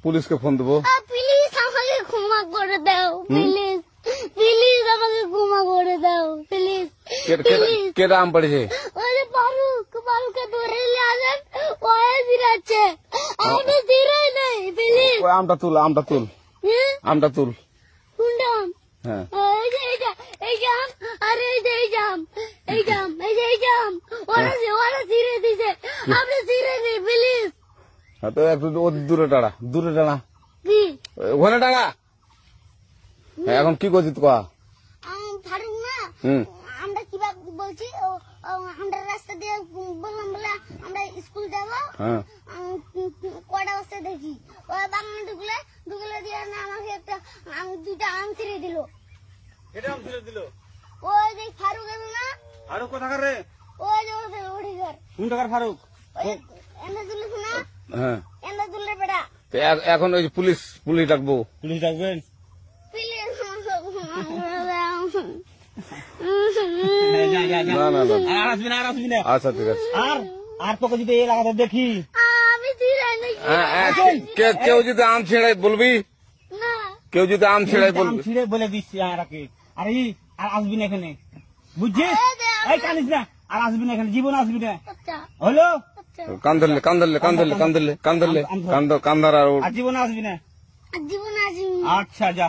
পুলিশকে ফোন দেবো। প্লিজ আমাকে ক্ষমা করে দাও, প্লিজ প্লিজ আমাকে ক্ষমা করে দাও, প্লিজ প্লিজ। কে আম পড়েছে? ওই যে ফারুককে ধরে নিয়ে আসেন, ওই দিরাচ্ছে, আমি দিরাই নাই, প্লিজ। ওই আমটা তুল, আমটা তুল, আমটা তুল। কোনটা আম? হ্যাঁ এই যে এই যে আম, আর এই যে এই যে আম, এই যে আম, এই যে এই যে আম, ওরা ছিঁড়ে দিছে, আপনি ছিঁড়ে দিন প্লিজ। তো একটু দূরে টাড়া, দূরে টাড়া, কি ওখানে টাড়া। এখন কি করছিস কয়া? ফারুক না, হুম আমরা কিভাবে বলছি, আমরা রাস্তা দিয়ে বললাম বলে আমরা স্কুল যাবো, হ্যাঁ কয়টা বস্তা দেখি ওই বাগানে ঢুকলে দিয়ে না আমাকে একটা দুইটা আম ছিঁড়ে দিল। এটা আম ছিঁড়ে দিল? ওই যে ফারুক এলো না, ফারুক কোথাকার রে? ওই যে ওড়িঘর, কোন টাকার ফারুক? এনে তুলেছে না, হ্যাঁ। এনে তুললে বেড়া। তো এখন ওই যে পুলিশ ডাকবো। পুলিশ ডাকবেন? প্লিজ না না না, আর আসবি না, আর আসবি না। আচ্ছা ঠিক আছে। আর তোকে যদি এই এলাকাতে দেখি, আমি ছিঁড়াই নাকি কেউ যদি আম ছিঁড়াই বলবি, না, কেউ যদি আম ছিঁড়াই আম বলবি। ছিঁড়ে বলে দিচ্ছি আরাকে, আর আসবি না এখানে, বুঝছিস? এই কানিস না, আর আসবি না এখানে, জীবন আসবি না, আচ্ছা হলো? আচ্ছা, কান্দার আর আর জীবন আসবি না। জীবন আসি। আচ্ছা যা।